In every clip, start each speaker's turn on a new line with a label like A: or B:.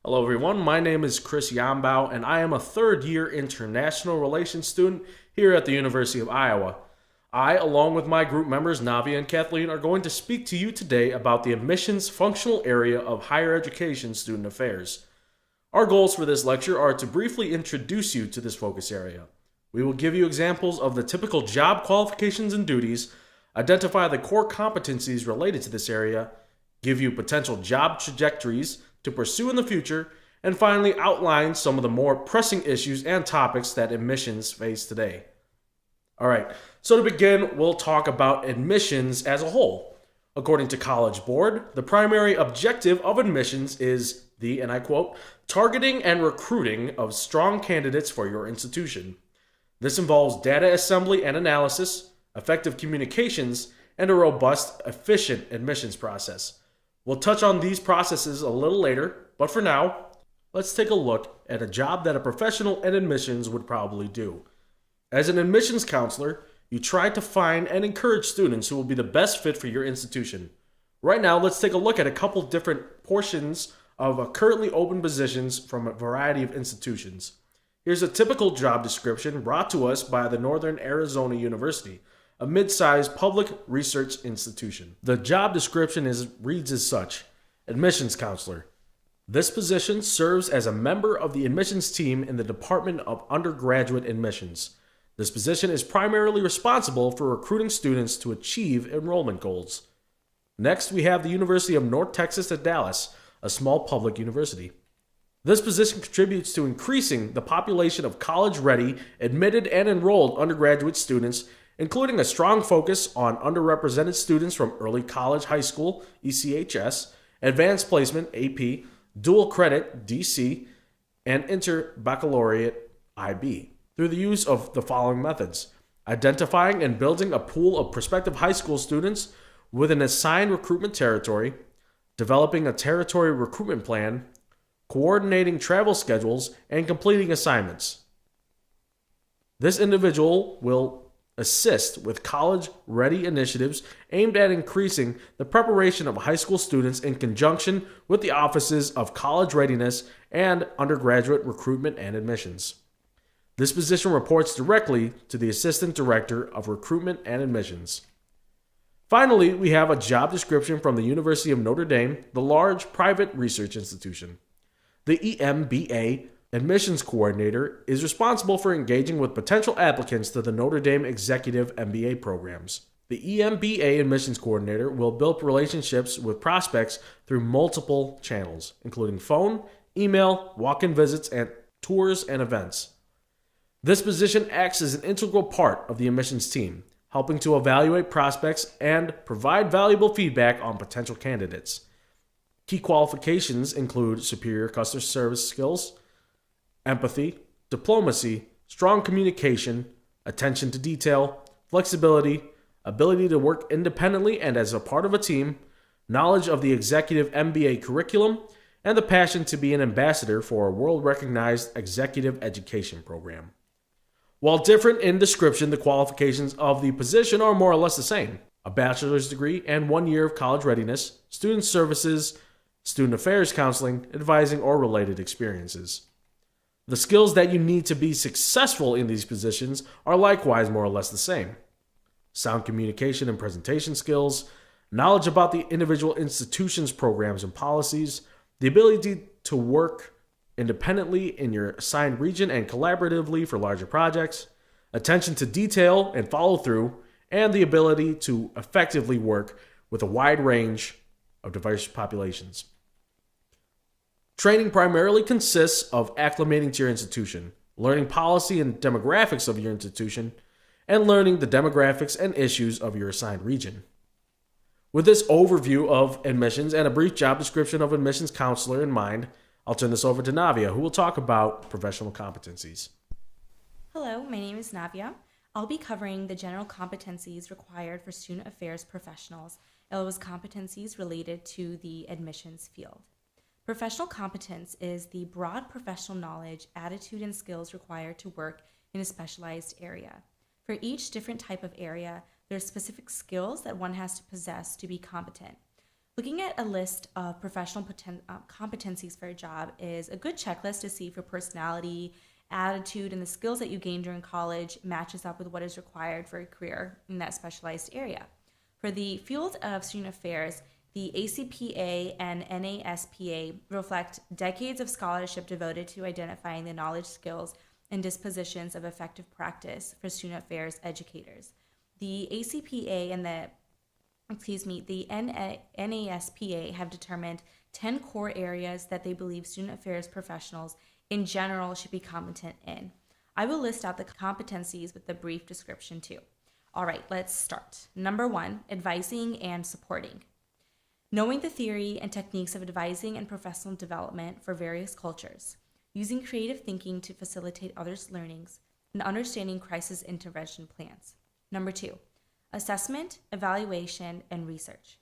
A: Hello, everyone. My name is Chris Yambau, and I am a third year international relations student here at the University of Iowa. I, along with my group members Navi and Kathleen, are going to speak to you today about the admissions functional area of higher education student affairs. Our goals for this lecture are to briefly introduce you to this focus area. We will give you examples of the typical job qualifications and duties, identify the core competencies related to this area, give you potential job trajectories to pursue in the future, and finally outline some of the more pressing issues and topics that admissions face today. All right, so to begin, we'll talk about admissions as a whole. According to College Board, the primary objective of admissions is the, and I quote, targeting and recruiting of strong candidates for your institution. This involves data assembly and analysis, effective communications, and a robust, efficient admissions process. We'll touch on these processes a little later, but for now, let's take a look at a job that a professional in admissions would probably do. As an admissions counselor, you try to find and encourage students who will be the best fit for your institution. Right now, let's take a look at a couple different portions of currently open positions from a variety of institutions. Here's a typical job description brought to us by the Northern Arizona University, a mid-sized public research institution. The job description reads as such: Admissions Counselor. This position serves as a member of the admissions team in the Department of Undergraduate Admissions. This position is primarily responsible for recruiting students to achieve enrollment goals. Next, we have the University of North Texas at Dallas, a small public university. This position contributes to increasing the population of college-ready, admitted and enrolled undergraduate students, including a strong focus on underrepresented students from early college, high school, ECHS, advanced placement, AP, dual credit, DC, and interbaccalaureate, IB, through the use of the following methods: identifying and building a pool of prospective high school students with an assigned recruitment territory, developing a territory recruitment plan, coordinating travel schedules, and completing assignments. This individual will assist with college-ready initiatives aimed at increasing the preparation of high school students in conjunction with the offices of college readiness and undergraduate recruitment and admissions. This position reports directly to the Assistant Director of Recruitment and Admissions. Finally, we have a job description from the University of Notre Dame, the large private research institution. The EMBA Admissions Coordinator is responsible for engaging with potential applicants to the Notre Dame Executive MBA programs. The EMBA Admissions Coordinator will build relationships with prospects through multiple channels, including phone, email, walk-in visits, and tours and events. This position acts as an integral part of the admissions team, helping to evaluate prospects and provide valuable feedback on potential candidates. Key qualifications include superior customer service skills, empathy, diplomacy, strong communication, attention to detail, flexibility, ability to work independently and as a part of a team, knowledge of the executive MBA curriculum, and the passion to be an ambassador for a world-recognized executive education program. While different in description, the qualifications of the position are more or less the same: a bachelor's degree and 1 year of college readiness, student services, student affairs counseling, advising, or related experiences. The skills that you need to be successful in these positions are likewise more or less the same: sound communication and presentation skills, knowledge about the individual institution's programs and policies, the ability to work independently in your assigned region and collaboratively for larger projects, attention to detail and follow through, and the ability to effectively work with a wide range of diverse populations. Training primarily consists of acclimating to your institution, learning policy and demographics of your institution, and learning the demographics and issues of your assigned region. With this overview of admissions and a brief job description of admissions counselor in mind, I'll turn this over to Navia, who will talk about professional competencies.
B: Hello, my name is Navia. I'll be covering the general competencies required for student affairs professionals, as well as competencies related to the admissions field. Professional competence is the broad professional knowledge, attitude, and skills required to work in a specialized area. For each different type of area, there are specific skills that one has to possess to be competent. Looking at a list of professional competencies for a job is a good checklist to see if your personality, attitude, and the skills that you gained during college matches up with what is required for a career in that specialized area. For the field of student affairs, the ACPA and NASPA reflect decades of scholarship devoted to identifying the knowledge, skills, and dispositions of effective practice for student affairs educators. The ACPA and the NASPA have determined 10 core areas that they believe student affairs professionals in general should be competent in. I will list out the competencies with a brief description too. All right, let's start. Number 1, advising and supporting. Knowing the theory and techniques of advising and professional development for various cultures, using creative thinking to facilitate others' learnings, and understanding crisis intervention plans. Number 2, assessment, evaluation, and research.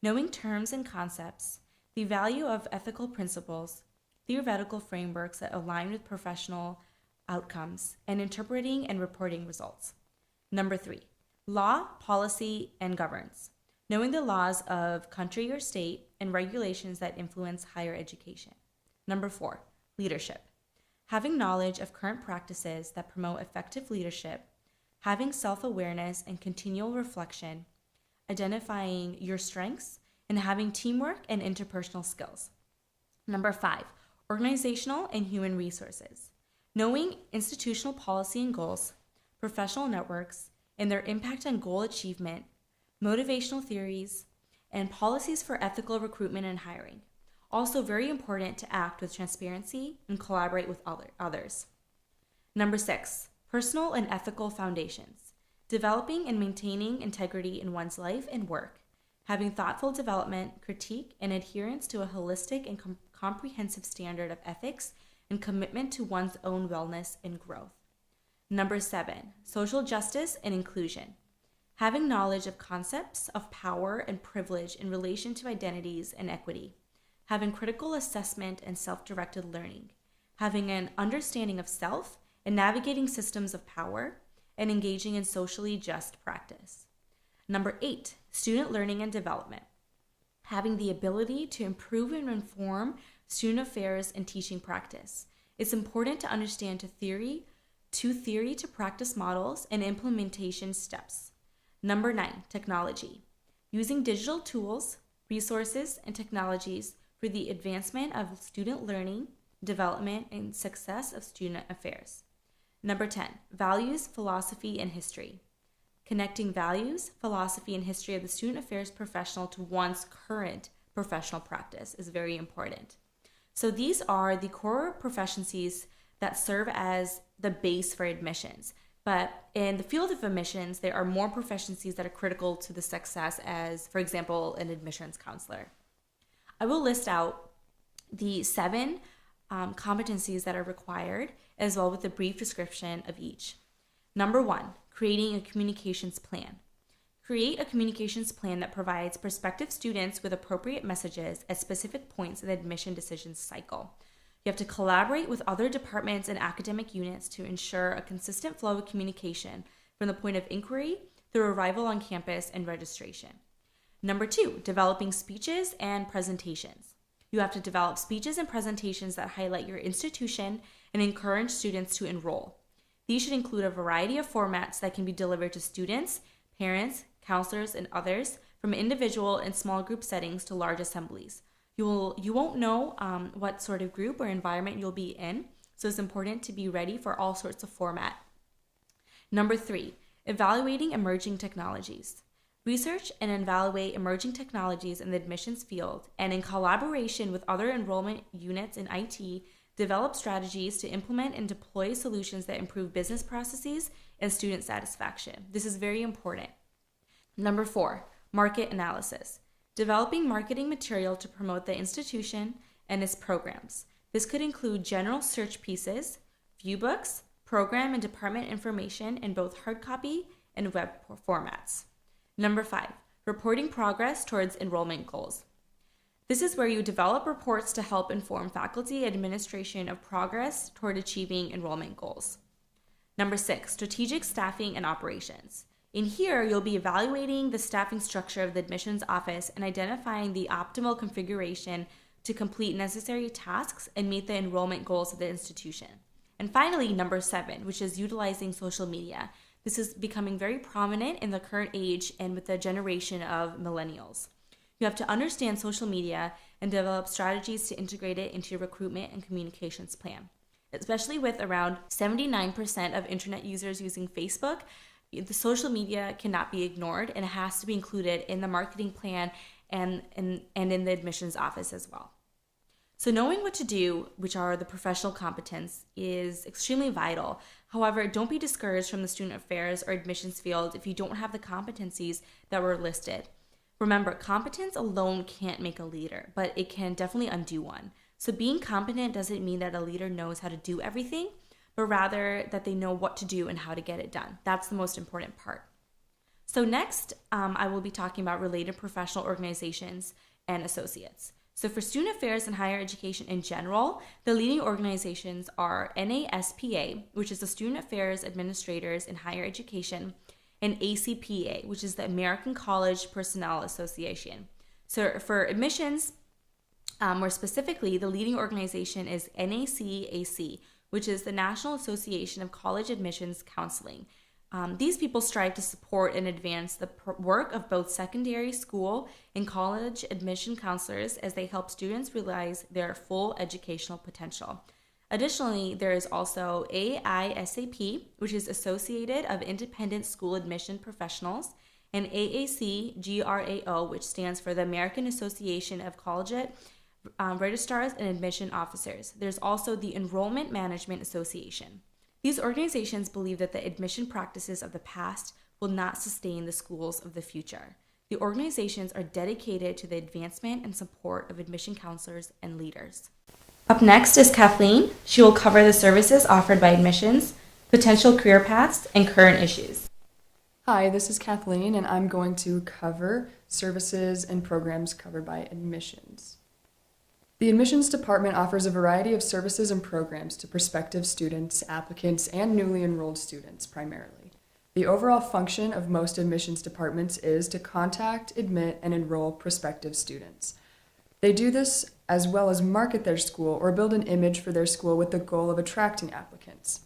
B: Knowing terms and concepts, the value of ethical principles, theoretical frameworks that align with professional outcomes, and interpreting and reporting results. Number 3, law, policy, and governance. Knowing the laws of country or state and regulations that influence higher education. Number 4, leadership. Having knowledge of current practices that promote effective leadership, having self-awareness and continual reflection, identifying your strengths, and having teamwork and interpersonal skills. Number 5, organizational and human resources. Knowing institutional policy and goals, professional networks, and their impact on goal achievement, motivational theories, and policies for ethical recruitment and hiring. Also very important to act with transparency and collaborate with others. Number 6, personal and ethical foundations. Developing and maintaining integrity in one's life and work. Having thoughtful development, critique, and adherence to a holistic and comprehensive standard of ethics and commitment to one's own wellness and growth. Number 7, social justice and inclusion. Having knowledge of concepts of power and privilege in relation to identities and equity. Having critical assessment and self-directed learning. Having an understanding of self and navigating systems of power, and engaging in socially just practice. Number 8, student learning and development. Having the ability to improve and inform student affairs and teaching practice. It's important to understand theory to practice models and implementation steps. Number 9, technology. Using digital tools, resources, and technologies for the advancement of student learning, development, and success of student affairs. Number 10, values, philosophy, and history. Connecting values, philosophy, and history of the student affairs professional to one's current professional practice is very important. So these are the core proficiencies that serve as the base for admissions. But in the field of admissions, there are more proficiencies that are critical to the success as, for example, an admissions counselor. I will list out the 7 competencies that are required, as well with a brief description of each. Number 1, creating a communications plan. Create a communications plan that provides prospective students with appropriate messages at specific points in the admission decision cycle. You have to collaborate with other departments and academic units to ensure a consistent flow of communication from the point of inquiry through arrival on campus and registration. Number 2, developing speeches and presentations. You have to develop speeches and presentations that highlight your institution and encourage students to enroll. These should include a variety of formats that can be delivered to students, parents, counselors, and others, from individual and small group settings to large assemblies. You won't know what sort of group or environment you'll be in, so it's important to be ready for all sorts of format. Number 3, evaluating emerging technologies. Research and evaluate emerging technologies in the admissions field, and in collaboration with other enrollment units in IT, develop strategies to implement and deploy solutions that improve business processes and student satisfaction. This is very important. Number 4, market analysis. Developing marketing material to promote the institution and its programs. This could include general search pieces, viewbooks, program and department information in both hard copy and web formats. Number 5, reporting progress towards enrollment goals. This is where you develop reports to help inform faculty administration of progress toward achieving enrollment goals. Number 6, strategic staffing and operations. In here, you'll be evaluating the staffing structure of the admissions office and identifying the optimal configuration to complete necessary tasks and meet the enrollment goals of the institution. And finally, number 7, which is utilizing social media. This is becoming very prominent in the current age and with the generation of millennials. You have to understand social media and develop strategies to integrate it into your recruitment and communications plan. Especially with around 79% of internet users using Facebook, the social media cannot be ignored and it has to be included in the marketing plan and in the admissions office as well. So knowing what to do, which are the professional competence, is extremely vital. However, don't be discouraged from the student affairs or admissions field if you don't have the competencies that were listed. Remember, competence alone can't make a leader, but it can definitely undo one. So being competent doesn't mean that a leader knows how to do everything, but rather that they know what to do and how to get it done. That's the most important part. So next, I will be talking about related professional organizations and associates. So for student affairs and higher education in general, the leading organizations are NASPA, which is the Student Affairs Administrators in Higher Education, and ACPA, which is the American College Personnel Association. So for admissions, more specifically, the leading organization is NACAC, which is the National Association of College Admissions Counseling. These people strive to support and advance the work of both secondary school and college admission counselors as they help students realize their full educational potential. Additionally, there is also AISAP, which is Associated of Independent School Admission Professionals, and AAC-GRAO, which stands for the American Association of Collegiate Registrars and Admission Officers. There's also the Enrollment Management Association. These organizations believe that the admission practices of the past will not sustain the schools of the future. The organizations are dedicated to the advancement and support of admission counselors and leaders. Up next is Kathleen. She will cover the services offered by admissions, potential career paths, and current issues.
C: Hi, this is Kathleen, and I'm going to cover services and programs covered by admissions. The admissions department offers a variety of services and programs to prospective students, applicants, and newly enrolled students primarily. The overall function of most admissions departments is to contact, admit, and enroll prospective students. They do this as well as market their school or build an image for their school with the goal of attracting applicants.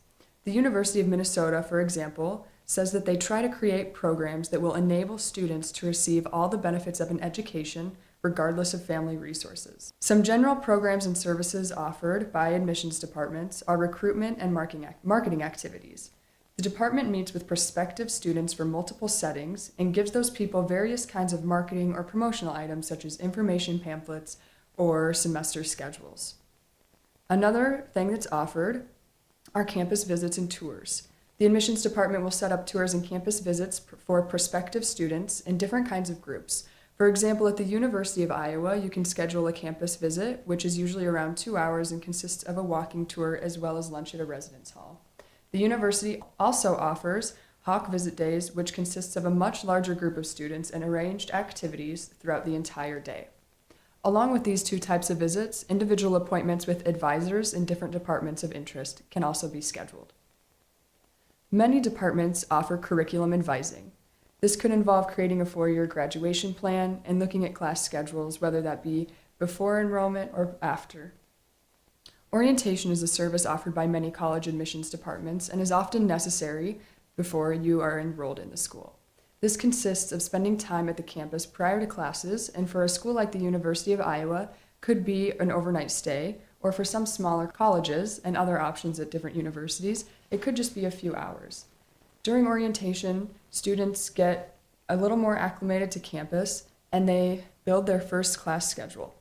C: The University of Minnesota, for example, says that they try to create programs that will enable students to receive all the benefits of an education regardless of family resources. Some general programs and services offered by admissions departments are recruitment and marketing activities. The department meets with prospective students for multiple settings and gives those people various kinds of marketing or promotional items such as information pamphlets or semester schedules. Another thing that's offered are campus visits and tours. The admissions department will set up tours and campus visits for prospective students in different kinds of groups. For example, at the University of Iowa, you can schedule a campus visit, which is usually around 2 hours and consists of a walking tour as well as lunch at a residence hall. The university also offers Hawk Visit Days, which consists of a much larger group of students and arranged activities throughout the entire day. Along with these 2 types of visits, individual appointments with advisors in different departments of interest can also be scheduled. Many departments offer curriculum advising. This could involve creating a 4-year graduation plan and looking at class schedules, whether that be before enrollment or after. Orientation is a service offered by many college admissions departments and is often necessary before you are enrolled in the school. This consists of spending time at the campus prior to classes, and for a school like the University of Iowa, could be an overnight stay, or for some smaller colleges and other options at different universities, it could just be a few hours. During orientation, students get a little more acclimated to campus and they build their first class schedule.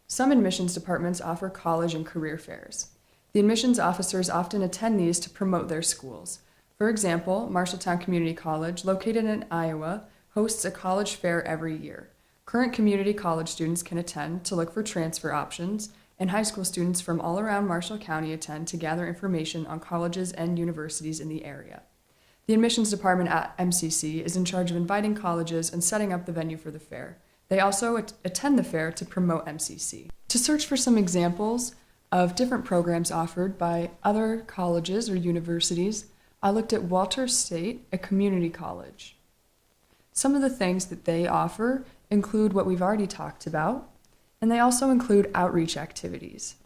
C: Some admissions departments offer college and career fairs. The admissions officers often attend these to promote their schools. For example, Marshalltown Community College, located in Iowa, hosts a college fair every year. Current community college students can attend to look for transfer options, and high school students from all around Marshall County attend to gather information on colleges and universities in the area. The admissions department at MCC is in charge of inviting colleges and setting up the venue for the fair. They also attend the fair to promote MCC. To search for some examples of different programs offered by other colleges or universities, I looked at Walters State, a community college. Some of the things that they offer include what we've already talked about, and they also include outreach activities.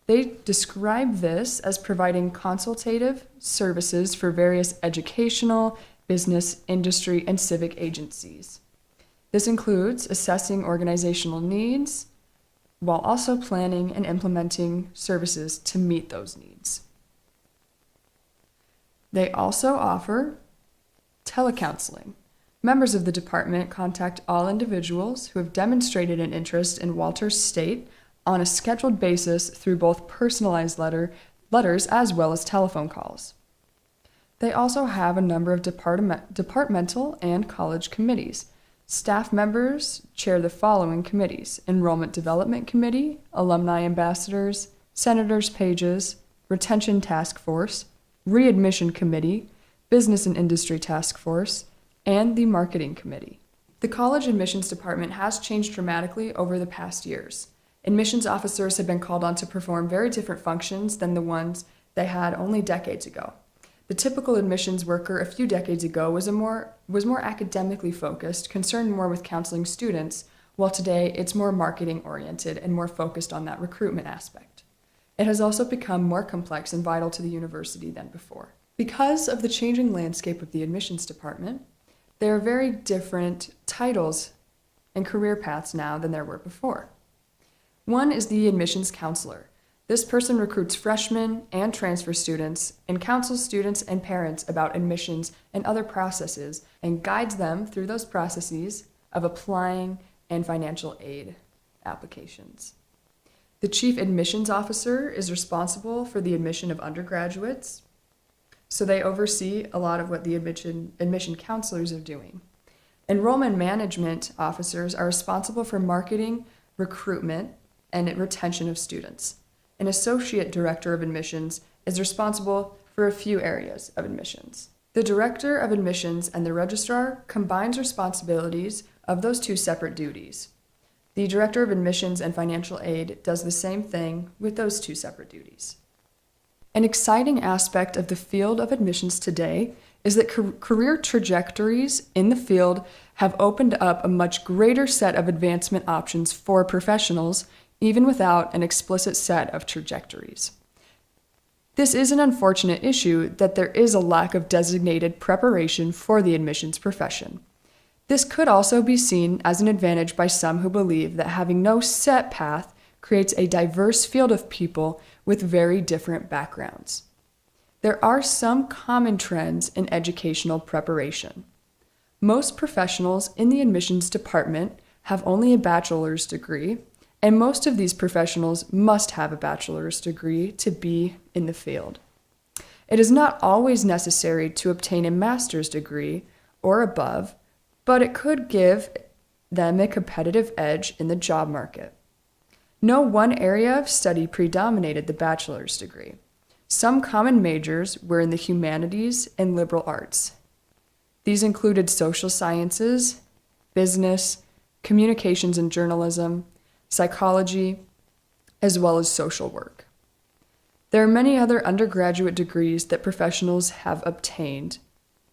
C: They describe this as providing consultative services for various educational, business, industry, and civic agencies. This includes assessing organizational needs while also planning and implementing services to meet those needs. They also offer telecounseling. Members of the department contact all individuals who have demonstrated an interest in Walters State on a scheduled basis through both personalized letters as well as telephone calls. They also have a number of departmental and college committees. Staff members chair the following committees: Enrollment Development Committee, Alumni Ambassadors, Senators' Pages, Retention Task Force, Readmission Committee, Business and Industry Task Force, and the Marketing Committee. The college admissions department has changed dramatically over the past years. Admissions officers have been called on to perform very different functions than the ones they had only decades ago. The typical admissions worker a few decades ago was more academically focused, concerned more with counseling students, while today it's more marketing oriented and more focused on that recruitment aspect. It has also become more complex and vital to the university than before. Because of the changing landscape of the admissions department, there are very different titles and career paths now than there were before. One is the admissions counselor. This person recruits freshmen and transfer students and counsels students and parents about admissions and other processes and guides them through those processes of applying and financial aid applications. The chief admissions officer is responsible for the admission of undergraduates, so they oversee a lot of what the admission counselors are doing. Enrollment management officers are responsible for marketing, recruitment, and retention of students. An associate director of admissions is responsible for a few areas of admissions. The director of admissions and the registrar combines responsibilities of those two separate duties. The director of admissions and financial aid does the same thing with those two separate duties. An exciting aspect of the field of admissions today is that career trajectories in the field have opened up a much greater set of advancement options for professionals, even without an explicit set of trajectories. This is an unfortunate issue that there is a lack of designated preparation for the admissions profession. This could also be seen as an advantage by some who believe that having no set path creates a diverse field of people with very different backgrounds. There are some common trends in educational preparation. Most professionals in the admissions department have only a bachelor's degree, and most of these professionals must have a bachelor's degree to be in the field. It is not always necessary to obtain a master's degree or above, but it could give them a competitive edge in the job market. No one area of study predominated the bachelor's degree. Some common majors were in the humanities and liberal arts. These included social sciences, business, communications and journalism, psychology, as well as social work. There are many other undergraduate degrees that professionals have obtained,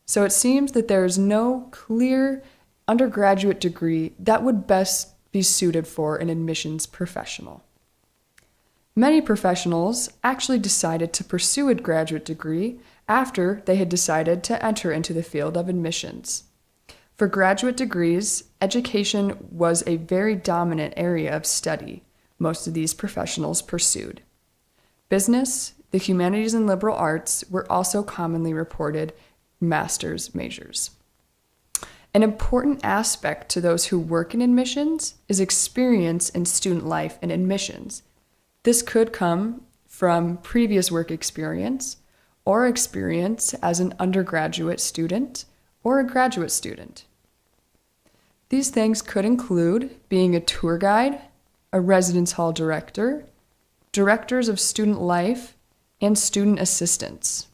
C: so it seems that there is no clear undergraduate degree that would best be suited for an admissions professional. Many professionals actually decided to pursue a graduate degree after they had decided to enter into the field of admissions. For graduate degrees, education was a very dominant area of study most of these professionals pursued. Business, the humanities and liberal arts were also commonly reported master's majors. An important aspect to those who work in admissions is experience in student life and admissions. This could come from previous work experience or experience as an undergraduate student or a graduate student. These things could include being a tour guide, a residence hall director, directors of student life, and student assistants.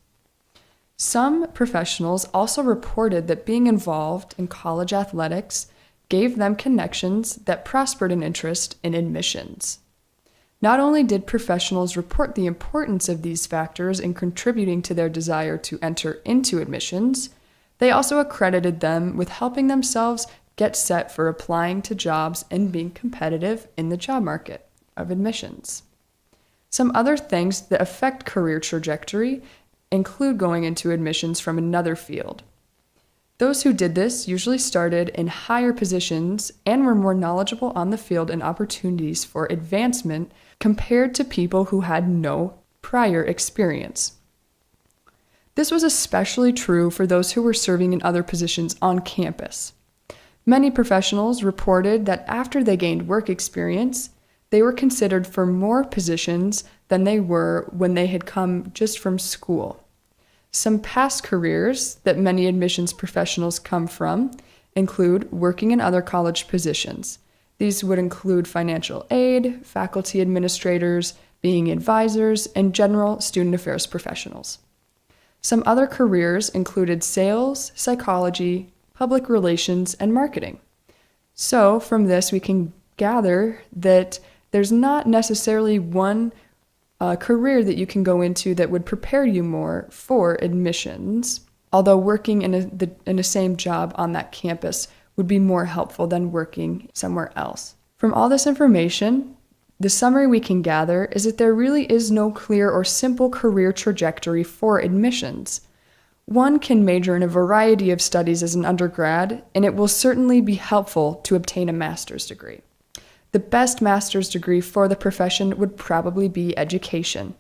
C: Some professionals also reported that being involved in college athletics gave them connections that prospered an interest in admissions. Not only did professionals report the importance of these factors in contributing to their desire to enter into admissions, they also accredited them with helping themselves get set for applying to jobs and being competitive in the job market of admissions. Some other things that affect career trajectory include going into admissions from another field. Those who did this usually started in higher positions and were more knowledgeable on the field and opportunities for advancement compared to people who had no prior experience. This was especially true for those who were serving in other positions on campus. Many professionals reported that after they gained work experience, they were considered for more positions than they were when they had come just from school. Some past careers that many admissions professionals come from include working in other college positions. These would include financial aid, faculty administrators, being advisors, and general student affairs professionals. Some other careers included sales, psychology, public relations, and marketing. So from this, we can gather that there's not necessarily one career that you can go into that would prepare you more for admissions, although working in the same job on that campus would be more helpful than working somewhere else. From all this information, the summary we can gather is that there really is no clear or simple career trajectory for admissions. One can major in a variety of studies as an undergrad, and it will certainly be helpful to obtain a master's degree. The best master's degree for the profession would probably be education.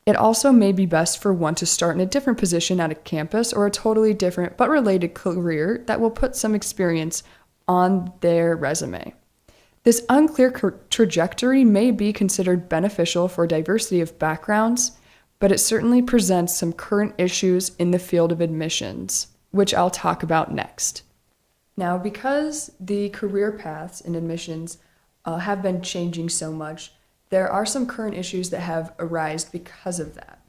C: It also may be best for one to start in a different position at a campus or a totally different but related career that will put some experience on their resume. This unclear trajectory may be considered beneficial for diversity of backgrounds, but it certainly presents some current issues in the field of admissions, which I'll talk about next. Now, because the career paths in admissions have been changing so much, there are some current issues that have arisen because of that.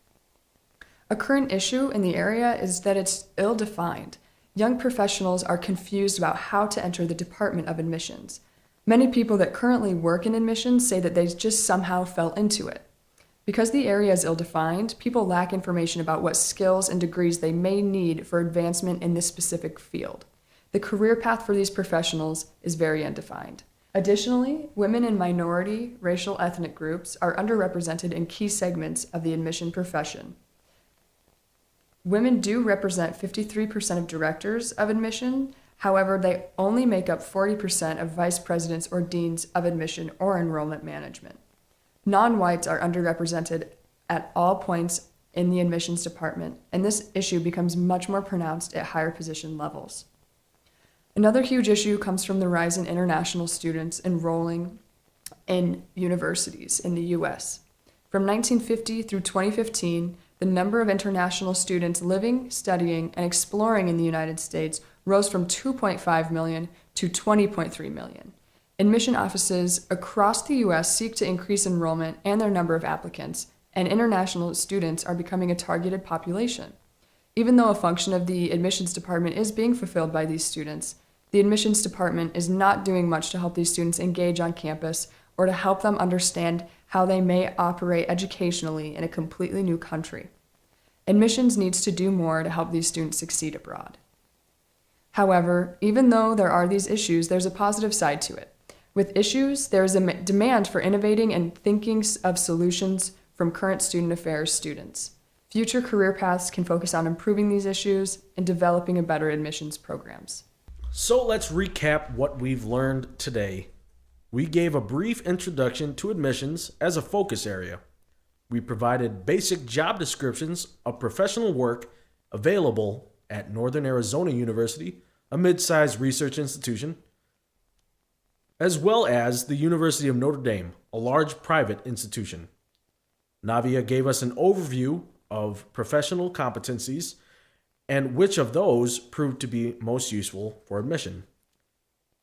C: A current issue in the area is that it's ill-defined. Young professionals are confused about how to enter the Department of Admissions. Many people that currently work in admissions say that they just somehow fell into it. Because the area is ill-defined, people lack information about what skills and degrees they may need for advancement in this specific field. The career path for these professionals is very undefined. Additionally, women and minority racial ethnic groups are underrepresented in key segments of the admission profession. Women do represent 53% of directors of admission. However, they only make up 40% of vice presidents or deans of admission or enrollment management. Non-whites are underrepresented at all points in the admissions department, and this issue becomes much more pronounced at higher position levels. Another huge issue comes from the rise in international students enrolling in universities in the U.S. From 1950 through 2015, the number of international students living, studying, and exploring in the United States rose from 2.5 million to 20.3 million. Admission offices across the U.S. seek to increase enrollment and their number of applicants, and international students are becoming a targeted population. Even though a function of the admissions department is being fulfilled by these students, the admissions department is not doing much to help these students engage on campus or to help them understand how they may operate educationally in a completely new country. Admissions needs to do more to help these students succeed abroad. However, even though there are these issues, there's a positive side to it. With issues, there is a demand for innovating and thinking of solutions from current student affairs students. Future career paths can focus on improving these issues and developing a better admissions programs.
A: So let's recap what we've learned today. We gave a brief introduction to admissions as a focus area. We provided basic job descriptions of professional work available at Northern Arizona University, a mid-sized research institution, as well as the University of Notre Dame, a large private institution. Navia gave us an overview of professional competencies and which of those proved to be most useful for admission.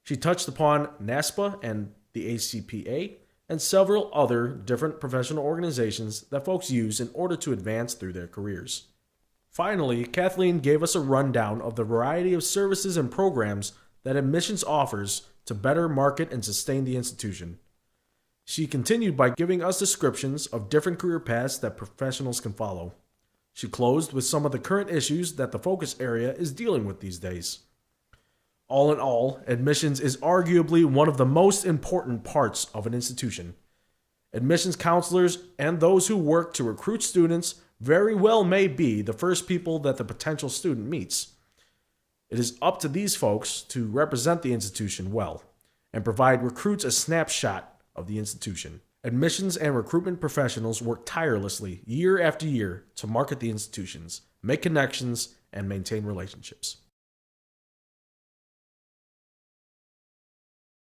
A: She touched upon NASPA and the ACPA and several other different professional organizations that folks use in order to advance through their careers. Finally, Kathleen gave us a rundown of the variety of services and programs that admissions offers to better market and sustain the institution. She continued by giving us descriptions of different career paths that professionals can follow. She closed with some of the current issues that the focus area is dealing with these days. All in all, admissions is arguably one of the most important parts of an institution. Admissions counselors and those who work to recruit students very well may be the first people that the potential student meets. It is up to these folks to represent the institution well and provide recruits a snapshot of the institution. Admissions and recruitment professionals work tirelessly year after year to market the institutions, make connections, and maintain relationships.